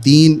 3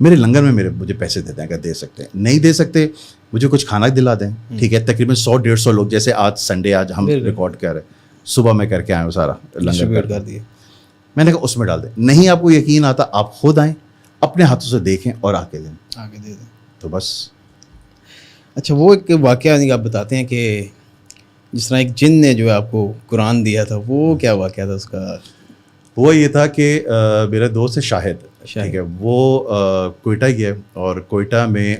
میرے لنگر میں مجھے پیسے دیتے ہیں اگر دے سکتے ہیں, نہیں دے سکتے مجھے کچھ کھانا دلا دیں, ٹھیک ہے. تقریباً 100-150 لوگ, جیسے آج سنڈے, آج ہم ریکارڈ کر رہے ہیں, صبح میں کر کے آیا ہوں سارا لنگر کر دیا. میں نے کہا اس میں ڈال دیں. نہیں آپ کو یقین آتا, آپ خود آئیں, اپنے ہاتھوں سے دیکھیں اور آ کے دیں, تو بس. اچھا, وہ ایک واقعہ آپ بتاتے ہیں کہ جس طرح ایک جن نے جو ہے آپ کو قرآن دیا تھا, وہ کیا واقعہ تھا اس کا؟ وہ یہ تھا کہ میرا دوست ہے شاہد, ٹھیک ہے, وہ کوئٹہ ہی ہے, اور کوئٹہ میں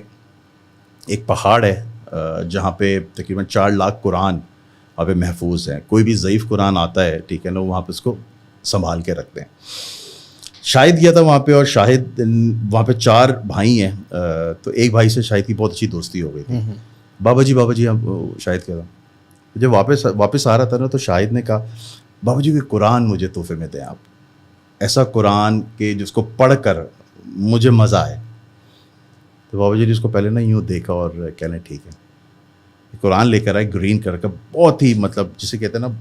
ایک پہاڑ ہے جہاں پہ تقریباً 4 لاکھ قرآن وہاں پہ محفوظ ہیں. کوئی بھی ضعیف قرآن آتا ہے, ٹھیک ہے نا, وہاں پہ اس کو سنبھال کے رکھتے ہیں. شاہد گیا تھا وہاں پہ, اور شاہد وہاں پہ 4 بھائی ہیں, تو ایک بھائی سے شاہد کی بہت اچھی دوستی ہو گئی تھی. بابا جی ہم شاہد کہا, جب واپس آ رہا تھا نا, تو شاہد نے کہا بابا جی کوئی قرآن مجھے تحفے میں دیں آپ, ایسا قرآن کہ جس کو پڑھ کر مجھے مزہ آئے. تو بابا جی نے اس کو پہلے نا یوں دیکھا اور کہہ لیں ٹھیک ہے. قرآن لے کر آئے, گرین کلر کا, بہت ہی مطلب جسے کہتے ہیں نا,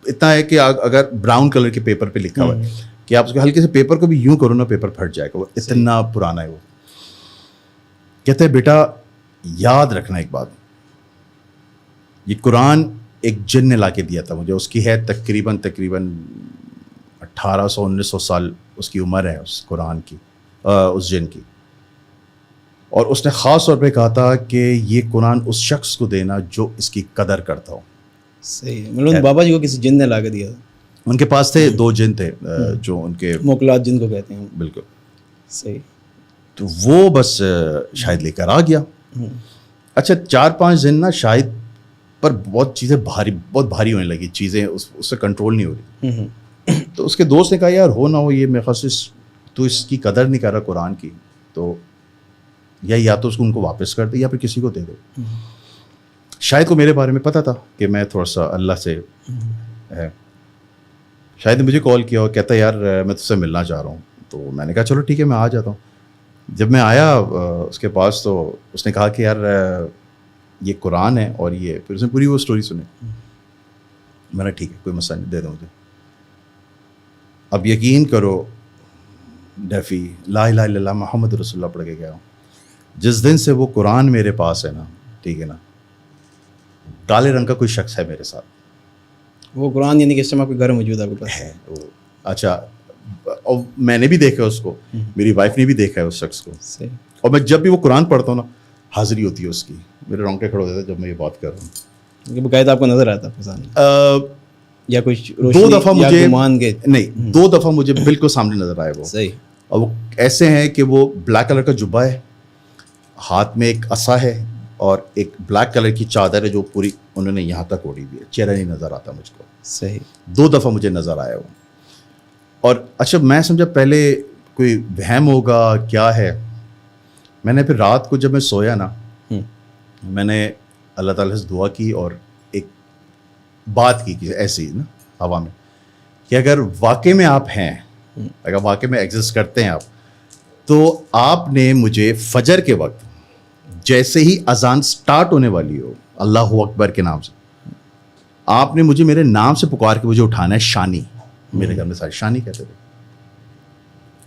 اتنا ہے کہ اگر براؤن کلر کے پیپر پہ لکھا ہوا ہے کہ آپ اس کے ہلکے سے پیپر کو بھی یوں کرو نا, پیپر پھٹ جائے گا, وہ اتنا پرانا ہے. وہ کہتے ہیں بیٹا یاد رکھنا ایک بات, یہ قرآن ایک جن نے لا کے دیا تھا مجھے. اس کی ہے تقریباً 1800-1900 سال اس کی عمر ہے اس قرآن کی, اس جن کی. اور اس نے خاص طور پہ کہا تھا کہ یہ قرآن اس شخص کو دینا جو اس کی قدر کرتا ہو. صحیح, مطلب بابا جی کو کسی جن نے لا کے دیا تھا. ان کے پاس تھے 2 جن تھے جو ان کے موکلات جن کو کہتے ہیں. بالکل صحیح. تو وہ بس شاید لے کر آ گیا. اچھا 4-5 دن نا شاید پر بہت چیزیں بہت بھاری ہونے لگی, چیزیں اس سے کنٹرول نہیں ہو رہی. تو اس کے دوست نے کہا یار ہو نہ ہو یہ میرے خیال سے تو اس کی قدر نہیں کر رہا قرآن کی, تو یا تو اس کو ان کو واپس کر دے یا پھر کسی کو دے دو. شاید کو میرے بارے میں پتہ تھا کہ میں تھوڑا سا اللہ سے ہے. شاید نے مجھے کال کیا اور کہتا یار میں تجھ سے ملنا چاہ رہا ہوں. تو میں نے کہا چلو ٹھیک ہے میں آ جاتا ہوں. جب میں آیا اس کے پاس تو اس نے کہا کہ یار یہ قرآن ہے, اور یہ پھر اس نے پوری وہ اسٹوری سنی. میں نے ٹھیک ہے کوئی مسئلہ نہیں, دے دو مجھے. اب یقین کرو ڈیفی لا الہ الا اللہ محمد رسول اللہ پڑھ کے گیا ہوں. جس دن سے وہ قرآن میرے پاس ہے نا, ٹھیک ہے نا, کالے رنگ کا کوئی شخص ہے میرے ساتھ. وہ قرآن یعنی کہ اس ٹائم آپ کے گھر موجود ہے وہ. اچھا, اور میں نے بھی دیکھا اس کو, میری وائف نے بھی دیکھا ہے اس شخص کو. اور میں جب بھی وہ قرآن پڑھتا ہوں نا, حاضری ہوتی ہے اس کی, میرے رونگٹے کھڑے ہو جاتے ہیں جب میں یہ بات کر رہا ہوں. باقاعدہ آپ کو نظر آتا ہے یا کچھ 2 دفعہ مجھے نہیں 2 دفعہ مجھے بالکل سامنے نظر آئے وہ. صحیح. اور وہ ایسے ہیں کہ وہ بلیک کلر کا جبہ ہے, ہاتھ میں ایک عصا ہے, اور ایک بلیک کلر کی چادر ہے جو پوری انہوں نے یہاں تک اوڑھی ہوئی ہے, چہرہ نہیں نظر آتا مجھ کو. صحیح. 2 دفعہ مجھے نظر آیا وہ. اور اچھا میں سمجھا پہلے کوئی وہم ہوگا کیا ہے. میں نے پھر رات کو جب میں سویا نا, میں نے اللہ تعالیٰ سے دعا کی اور ایک بات کی ایسی نا ہوا میں کہ اگر واقعی میں آپ ہیں, اگر واقعی میں ایگزسٹ کرتے ہیں آپ, تو آپ نے مجھے فجر کے وقت جیسے ہی اذان سٹارٹ ہونے والی ہو اللہ اکبر کے نام سے, آپ نے مجھے میرے نام سے پکار کے مجھے اٹھانا ہے. شانی, میرے گھر میں سارے شانی کہتے تھے.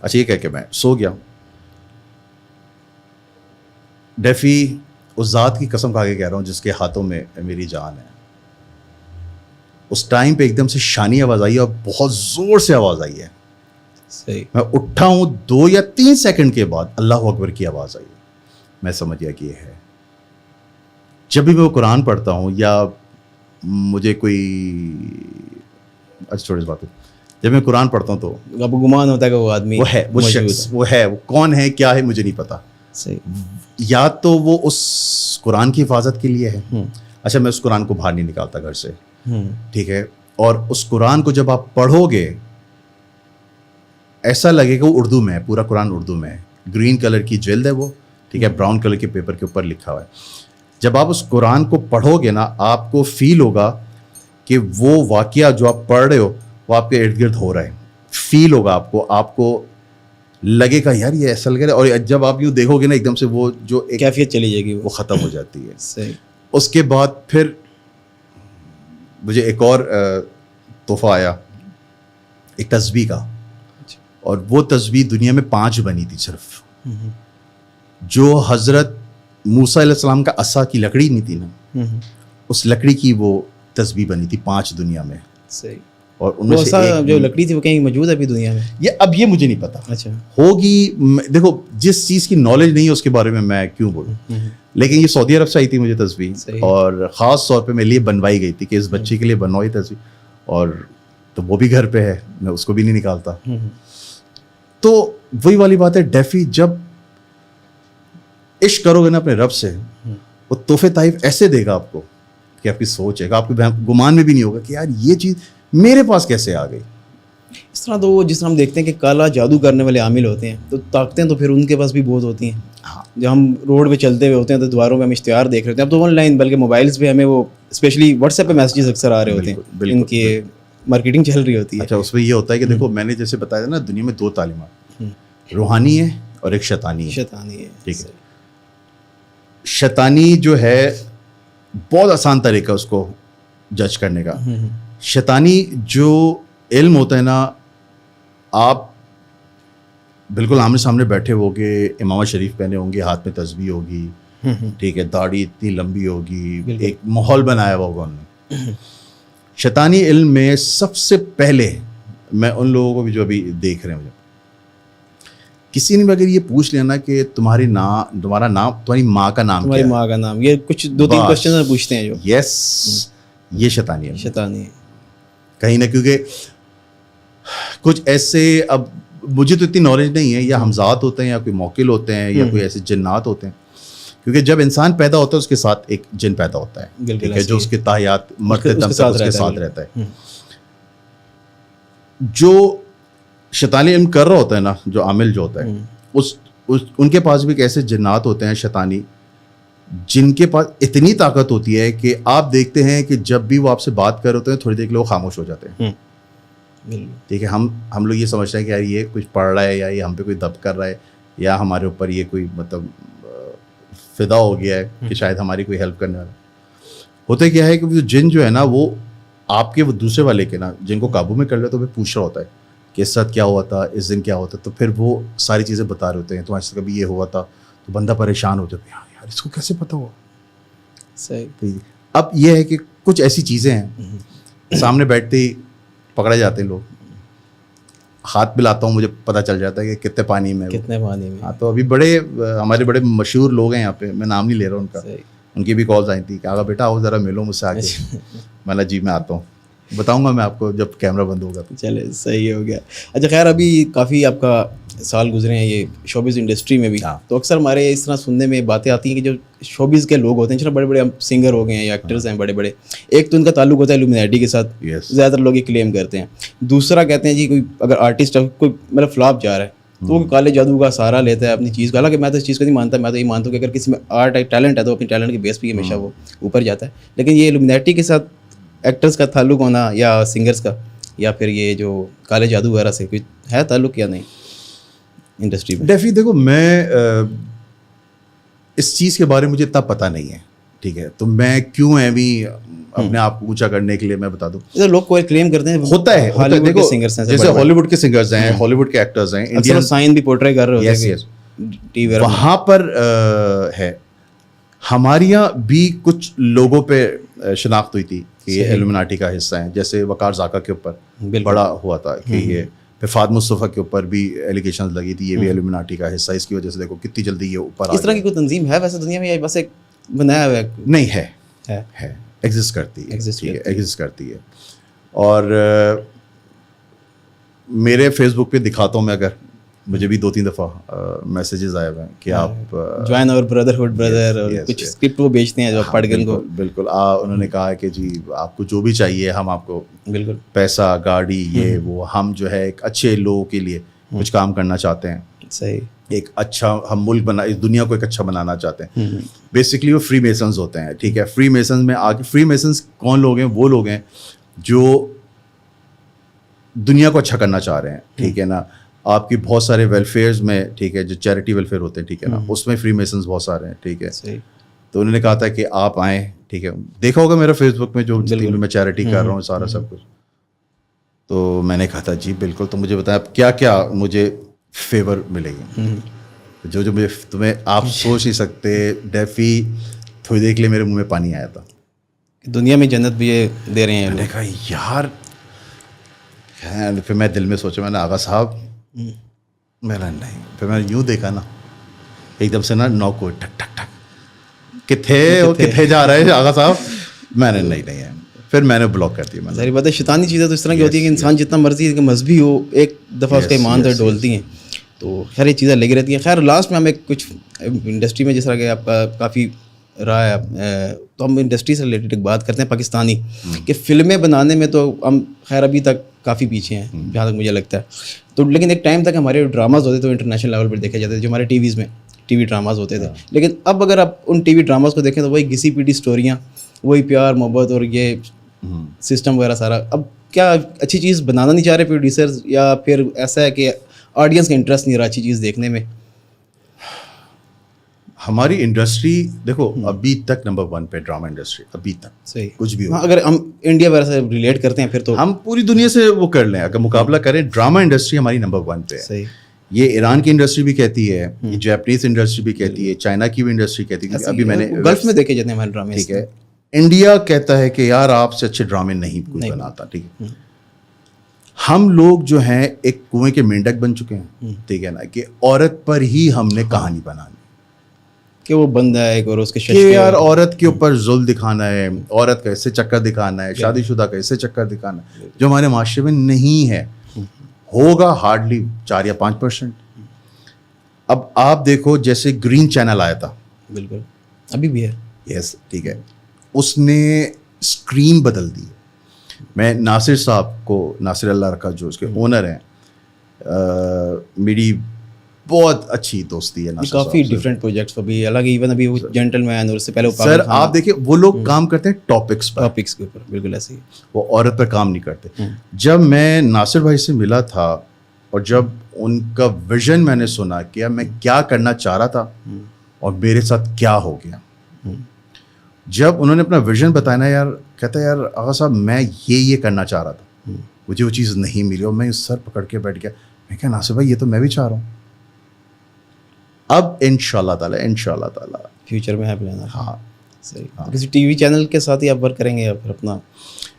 اچھا یہ کہہ کے میں سو گیا. ڈیفی اس ذات کی قسم کھا کے کہہ رہا ہوں جس کے ہاتھوں میں میری جان ہے, اس ٹائم پہ ایک دم سے شانی آواز آئی ہے, اور بہت زور سے آواز آئی ہے. صحیح. میں اٹھا ہوں 2 یا 3 سیکنڈ کے بعد اللہ اکبر کی آواز آئی. میں سمجھ گیا کہ یہ ہے. جب بھی میں وہ قرآن پڑھتا ہوں یا مجھے کوئی اچھا چھوڑی بات ہے, جب میں قرآن پڑھتا ہوں تو آپ کو گمان ہوتا ہے کہ وہ آدمی وہ ہے, وہ شخص وہ ہے, وہ کون ہے کیا ہے مجھے نہیں پتا. صحیح. یا تو وہ اس قرآن کی حفاظت کے لیے ہے. اچھا میں اس قرآن کو باہر نہیں نکالتا گھر سے, ٹھیک ہے, اور اس قرآن کو جب آپ پڑھو گے ایسا لگے گا وہ اردو میں ہے, پورا قرآن اردو میں ہے. گرین کلر کی جلد ہے وہ, ٹھیک ہے, براؤن کلر کے پیپر کے اوپر لکھا ہوا ہے. جب آپ اس قرآن کو پڑھو گے نا, آپ کو فیل ہوگا کہ وہ واقعہ جو آپ پڑھ رہے ہو وہ آپ کے ارد گرد ہو رہا ہے. فیل ہوگا آپ کو لگے گا یار یہ ایسا لگے گا. اور جب آپ یوں دیکھو گے نا ایک دم سے وہ جو ایک کیفیت چلی جائے گی, وہ ختم ہو جاتی ہے. صحیح. اس کے بعد پھر مجھے ایک اور تحفہ آیا, ایک تسبیح کا, اور وہ تسبیح دنیا میں 5 بنی تھی صرف. جو حضرت موسیٰ علیہ السلام کا عصا کی لکڑی نہیں تھی نا, اس لکڑی کی وہ تسبیح بنی تھی 5 دنیا میں. صحیح. اور ان میں سے ایک جو لکڑی تھی وہ کہیں موجود ہے ابھی دنیا میں؟ یہ مجھے نہیں پتا. اچھا. ہوگی. دیکھو جس چیز کی نالج نہیں ہے اس کے بارے میں میں کیوں بولوں, لیکن یہ سعودی عرب سے آئی تھی مجھے تصویر, اور خاص طور پہ میرے لیے بنوائی گئی تھی کہ اس بچے کے لیے بنوائی تصویر, اور تو وہ بھی گھر پہ ہے, میں اس کو بھی نہیں نکالتا. تو وہی والی بات ہے, ڈیفی جب عشق کرو گے نا اپنے رب سے, وہ تحفے طائف ایسے دے گا آپ کو کہ آپ کی سوچ ہے, آپ کے گمان میں بھی نہیں ہوگا کہ یار یہ چیز میرے پاس کیسے آ گئی. اس طرح تو جس طرح ہم دیکھتے ہیں کہ کالا جادو کرنے والے عامل ہوتے ہیں, تو طاقتیں تو پھر ان کے پاس بھی بہت ہوتی ہیں. جب ہم روڈ پہ چلتے ہوئے ہوتے ہیں تو دیواروں میں ہم اشتہار دیکھ رہے ہوتے ہیں, اب تو آن لائن بلکہ موبائلس پہ ہمیں وہ اسپیشلی واٹس ایپ پہ میسیجز اکثر آ رہے ہوتے ہیں, ان کی مارکیٹنگ چل رہی ہوتی ہے. اچھا, اس میں یہ ہوتا ہے کہ دیکھو میں نے جیسے بتایا تھا نا, دنیا میں 2 تعلیمات, روحانی ہے اور ایک شیطانی ہے. شیطانی ہے. ٹھیک ہے. شیطانی جو ہے بہت آسان طریقہ اس کو جج کرنے کا. شیطانی جو علم ہوتا ہے نا, آپ بالکل آمنے سامنے بیٹھے ہوگے, امامہ شریف پہنے ہوں گے, ہاتھ میں تسبیح ہوگی, ٹھیک ہے, داڑھی اتنی لمبی ہوگی, ایک ماحول بنایا ہوا ہوگا انہوں نے. شیطانی علم میں سب سے پہلے میں ان لوگوں کو بھی جو ابھی دیکھ رہے ہیں, مجھے کسی نے بھی اگر یہ پوچھ لیا نا کہ تمہارا نام, تمہاری ماں کا نام کیا ہے, تمہاری ماں کا نام, یہ کچھ 2-3 کوسچن پوچھتے ہیں جو, یس, یہ شیطانی ہے. شیطانی ہے کہیں نہ, کیونکہ کچھ ایسے, اب مجھے تو اتنی نالج نہیں ہے, یا ہمزاد ہوتے ہیں یا کوئی موکل ہوتے ہیں یا کوئی ایسے جنات ہوتے ہیں, کیونکہ جب انسان پیدا ہوتا ہے اس کے ساتھ ایک جن پیدا ہوتا ہے, ٹھیک ہے, جو اس کے تاحیات مرتے دم تک اس کے ساتھ رہتا ہے. جو شیطانی علم کر رہا ہوتا ہے نا, جو عامل جو ہوتا ہے, ان کے پاس بھی ایک ایسے جنات ہوتے ہیں شیطانی, جن کے پاس اتنی طاقت ہوتی ہے کہ آپ دیکھتے ہیں کہ جب بھی وہ آپ سے بات کر رہے ہوتے ہیں تھوڑی دیر کے لوگ خاموش ہو جاتے ہیں. ٹھیک ہے, ہم لوگ یہ سمجھتے ہیں کہ یار یہ کچھ پڑھ رہا ہے, یا یہ ہم پہ کوئی دب کر رہا ہے, یا ہمارے اوپر یہ کوئی مطلب فدا ہو گیا ہے کہ شاید ہماری کوئی ہیلپ کرنے والا. ہوتا کیا ہے کہ وہ جن جو ہے نا, وہ آپ کے وہ دوسرے والے کے نا, جن کو قابو میں کر لے تو وہ پوچھ رہا ہوتا ہے کہ اس ساتھ کیا ہوا تھا, اس دن کیا ہوا تھا, تو پھر وہ ساری چیزیں بتا رہے ہوتے ہیں. تمہارے ساتھ کبھی یہ ہوا تھا, تو بندہ پریشان ہوتا ہے, یار اس کو کیسے پتہ ہوا. صحیح. اب یہ ہے کہ کچھ ایسی چیزیں ہیں سامنے بیٹھتے ہی پکڑے جاتے ہیں لوگ, ہاتھ ملاتا ہوں مجھے پتہ چل جاتا ہے کہ کتنے پانی میں. ہاں, تو ابھی ہمارے بڑے مشہور لوگ ہیں یہاں پہ, میں نام نہیں لے رہا ان کا, ان کی بھی کالز آئی تھی کہ آگا بیٹا آؤ ذرا ملو مجھ سے آ کے. میں نے جی میں آتا ہوں, بتاؤں گا میں آپ کو جب کیمرہ بند ہوگا. چلے صحیح ہو گیا. اچھا خیر, ابھی کافی آپ کا سال گزرے ہیں یہ شوبز انڈسٹری میں بھی, تو اکثر ہمارے اس طرح سننے میں باتیں آتی ہیں کہ جو شوبز کے لوگ ہوتے ہیں, چلو بڑے بڑے سنگر ہو گئے ہیں یا ایکٹرز ہیں بڑے بڑے, ایک تو ان کا تعلق ہوتا ہے الومیناٹی کے ساتھ, زیادہ تر لوگ یہ کلیم کرتے ہیں. دوسرا کہتے ہیں جی کوئی اگر آرٹسٹ کوئی مطلب فلاپ جا رہا ہے تو وہ کالے جادو کا سہارا لیتا ہے اپنی چیز کا. حالانکہ میں تو اس چیز کو نہیں مانتا, میں تو یہ مانتا ہوں کہ اگر کسی میں آرٹ ہے, ٹیلنٹ ہے, تو اپنی ٹیلنٹ کے بیس پہ ہمیشہ وہ اوپر جاتا ہے. لیکن یہ الومیناٹی کے ساتھ ایکٹرز کا تعلق ہونا یا سنگرز کا, یا پھر یہ جو کالے جادو وغیرہ سے کوئی ہے تعلق یا نہیں انڈسٹری میں؟ ڈیفی دیکھو, میں اس چیز کے بارے میں مجھے اتنا پتہ نہیں ہے, ٹھیک ہے, تو میں کیوں بھی اپنے آپ کو اونچا کرنے کے لیے میں بتا دوں. لوگ کوئی کلیم کرتے ہیں, ہوتا ہے, دیکھو جیسے ہالی ووڈ کے سنگرز ہیں, ہالی ووڈ کے ایکٹرز ہیں, انڈین سائن بھی پورٹری کر رہے ہوتے ہیں, وہاں پر ہے. ہمارے یہاں بھی کچھ لوگوں پہ شناخت ہوئی تھی کہ یہ ایلومیناٹی کا حصہ ہیں, جیسے وقار زاکا کے اوپر بڑا ہوا تھا کہ یہ, پھر فہد مصطفیٰ کے اوپر بھی ایلیگیشنز لگی تھی یہ بھی ایلومیناٹی کا حصہ. اس کی وجہ سے دیکھو کتنی جلدی یہ اوپر. اس طرح کی کوئی تنظیم ہے ویسے دنیا میں, یا بس ایک بنایا ہوا ہے؟ نہیں ہے, ایگزسٹ کرتی ہے. اور میرے فیس بک پہ دکھاتا ہوں میں, اگر مجھے بھی 2-3 دفعہ میسیجز آئے ہوئے ہیں کہ آپ جوائن اور بردرہڈ برادر, اور کچھ اسکرپٹ وہ بیچتے ہیں جو پڑھ کے ان کو. بالکل, انہوں نے کہا کہ جی آپ کو جو بھی چاہیے ہم آپ کو, بالکل پیسہ, گاڑی, یہ وہ, ہم جو ہے ایک اچھے لوگوں کے لیے کچھ کام کرنا چاہتے ہیں. صحیح. ایک اچھا ہم ملک اس دنیا کو ایک اچھا بنانا چاہتے ہیں. بیسکلی وہ فری میسنز ہوتے ہیں, ٹھیک ہے. فری میسنز میں آ کے, فری میسنز کون لوگ ہیں؟ وہ لوگ ہیں جو دنیا کو اچھا کرنا چاہ رہے ہیں, ٹھیک ہے نا. آپ کی بہت سارے ویلفیئرز میں, ٹھیک ہے, جو چیریٹی ویلفیئر ہوتے ہیں, ٹھیک ہے نا, اس میں فری میسنز بہت سارے ہیں, ٹھیک ہے. تو انہوں نے کہا تھا کہ آپ آئیں, ٹھیک ہے. دیکھا ہوگا میرا فیس بک میں جو میں چیریٹی کر رہا ہوں, سارا سب کچھ. تو میں نے کہا تھا جی بالکل, تو مجھے بتایا اب کیا کیا مجھے فیور ملے گی, جو مجھے تمہیں آپ سوچ نہیں سکتے. ڈیفی تھوڑی دیر کے لیے میرے منہ میں پانی آیا تھا, دنیا میں جنت بھی یہ دے رہے ہیں. میں نے کہا یار, پھر میں دل میں سوچا, میں نے آغا صاحب, میں نے نہیں, پھر میں نے یوں دیکھا نا ایک دم سے نا نوک کو ٹھک ٹھک ٹھک, کتنے جا رہے ہیں آغا صاحب. میں نے نہیں ہے, پھر میں نے بلاک کر دیا. ظاہر بات ہے شیطانی چیزیں تو اس طرح کی ہوتی ہیں کہ انسان جتنا مرضی مذہبی ہو, ایک دفعہ اس کا ایمان سے ڈولتی ہیں, تو خیر یہ چیزیں لگی رہتی ہیں. خیر لاسٹ میں ہمیں کچھ انڈسٹری میں جس طرح کہ آپ کا کافی رہا ہے, تو ہم انڈسٹری سے ریلیٹڈ ایک بات کرتے ہیں پاکستانی, کہ فلمیں بنانے میں تو ہم خیر ابھی تک کافی پیچھے ہیں جہاں تک مجھے لگتا ہے. تو لیکن ایک ٹائم تک ہمارے ڈراماز ہوتے تھے انٹرنیشنل لیول پر دیکھے جاتے تھے, جو ہمارے ٹی ویز میں ٹی وی ڈراماز ہوتے تھے. لیکن اب اگر آپ ان ٹی وی ڈراماز کو دیکھیں تو وہی گھسی پیٹی اسٹوریاں, وہی پیار محبت اور یہ سسٹم وغیرہ سارا. اب کیا اچھی چیز بنانا نہیں چاہ رہے پروڈیوسرز, یا پھر ایسا ہے کہ آڈینس کا انٹرسٹ نہیں رہا اچھی چیز دیکھنے میں؟ ہماری انڈسٹری دیکھو ابھی تک نمبر 1 پہ ڈرامہ انڈسٹری, ابھی تک صحیح کچھ بھی ہو. اگر ہم انڈیا وغیرہ سے ریلیٹ کرتے ہیں پھر تو ہم پوری دنیا سے وہ کر لیں, اگر مقابلہ کریں ڈرامہ انڈسٹری ہماری نمبر 1 پہ ہے. صحیح. یہ ایران کی انڈسٹری بھی کہتی ہے, یہ جاپنیز انڈسٹری بھی کہتی ہے, چائنا کی بھی انڈسٹری کہتی ہے. ابھی میں نے گلف میں دیکھے جاتے ہیں ہمارے ڈرامے. ٹھیک ہے, انڈیا کہتا ہے کہ یار آپ سے اچھے ڈرامے نہیں کوئی بناتا. ٹھیک ہے, ہم لوگ جو ہیں ایک کنویں کے مینڈک بن چکے ہیں. ٹھیک ہے نا, کہ عورت پر ہی ہم نے کہانی بنانی, کہ وہ بندہ ہے اور اس کے کہ یار عورت کے اوپر ظلم دکھانا ہے, عورت کا ایسے چکر دکھانا ہے, شادی شدہ کا ایسے چکر دکھانا ہے, جو ہمارے معاشرے میں نہیں ہے. ہوگا ہارڈلی 4 یا 5%. اب آپ دیکھو جیسے گرین چینل آیا تھا, بالکل ابھی بھی ہے. یس ٹھیک ہے, اس نے اسٹریم بدل دی. میں ناصر صاحب کو, ناصر اللہ رکھا جو اس کے اونر ہیں, میری بہت اچھی دوستی ہے. کافی ڈفرینٹ پروجیکٹس ابھی الگ, ایون ابھی وہ جینٹل مین اور اس سے پہلے سر آپ دیکھیں وہ لوگ کام کرتے ہیں ٹاپکس کے اوپر, بالکل ایسے ہی, وہ عورت پر کام نہیں کرتے. جب میں ناصر بھائی سے ملا تھا اور جب ان کا ویژن میں نے سنا کہ میں کیا کرنا چاہ رہا تھا اور میرے ساتھ کیا ہو گیا, جب انہوں نے اپنا ویژن بتایا نا یار, کہتا ہے یار آغا صاحب میں یہ کرنا چاہ رہا تھا, مجھے وہ چیز نہیں ملی اور میں سر پکڑ کے بیٹھ گیا. میں کہا ناصر بھائی یہ تو میں بھی چاہ رہا ہوں. اب انشاءاللہ تعالی فیوچر میں ہے پلان. ہاں صحیح. کسی ٹی وی چینل کے ساتھ ہی آپ ورک کریں گے یا پھر اپنا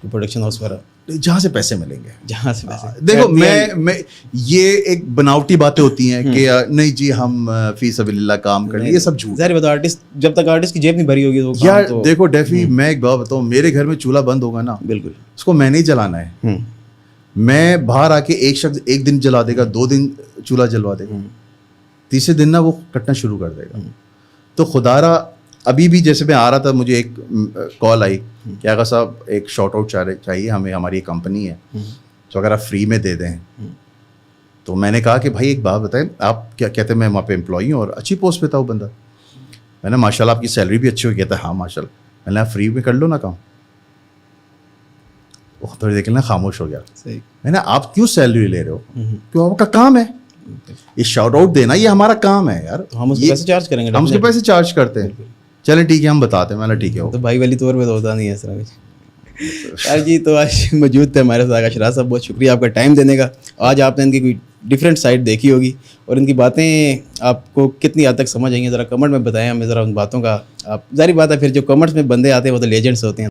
پروڈکشن ہاؤس وغیرہ؟ جہاں سے پیسے ملیں گے, جہاں سے پیسے. دیکھو میں یہ ایک بناوٹی باتیں ہوتی ہیں کہ نہیں جی ہم فی سبیل اللہ کام کر لیں, یہ سب جھوٹ. ظاہر بات ہے آرٹسٹ جب تک آرٹسٹ کی جیب نہیں بھری ہوگی تو یار دیکھو ڈیفی میں ایک بات بتاؤں, میرے گھر میں چولہا بند ہوگا نا, بالکل اس کو میں نہیں جلانا ہے. میں باہر آ کے ایک شخص ایک دن جلا دے گا, 2 دن چولہا جلوا دے گا, تیسرے دن نا وہ کٹنا شروع کر دے گا. تو خدا را ابھی بھی جیسے میں آ رہا تھا مجھے ایک کال آئی کہ آغا صاحب ایک شارٹ آؤٹ چاہیے ہمیں, ہماری ایک کمپنی ہے تو اگر آپ فری میں دے دیں. تو میں نے کہا کہ بھائی ایک بات بتائیں, آپ کیا کہتے ہیں, میں وہاں پہ امپلائی ہوں اور اچھی پوسٹ پہ تھا وہ بندہ. میں نے ماشاء اللہ آپ کی سیلری بھی اچھی ہو, کہتا ہے ہاں ماشاء اللہ. میں نے فری میں کر لو نا کام. وہ تھوڑی دیکھ لینا خاموش ہو گیا. میں نے آپ کیوں سیلری لے رہے ہو, کیوں آپ کا کام ہے یہ شاؤٹ آؤٹ دینا, یہ ہمارا کام ہے یار, ہم اس کے پیسے چارج کریں گے, ہم اس کے پیسے چارج کرتے ہیں. چلیں ٹھیک ہے ہم بتاتے ہیں. میں نے ٹھیک ہے, تو بھائی والی طور پہ تو ہوتا نہیں ہے اس طرح کچھ. یار جی تو آج موجود تھے ہمارے ساتھ اشراف صاحب, بہت شکریہ آپ کا ٹائم دینے کا. آج آپ نے ان کی کوئی ڈفرینٹ سائڈ دیکھی ہوگی اور ان کی باتیں آپ کو کتنی حد تک سمجھ آئیں گی, ذرا کمنٹ میں بتائیں ہمیں ذرا ان باتوں کا. آپ ظاہر بات ہے پھر جو کمنٹس میں بندے آتے ہیں وہ تو لیجنڈس ہوتے ہیں.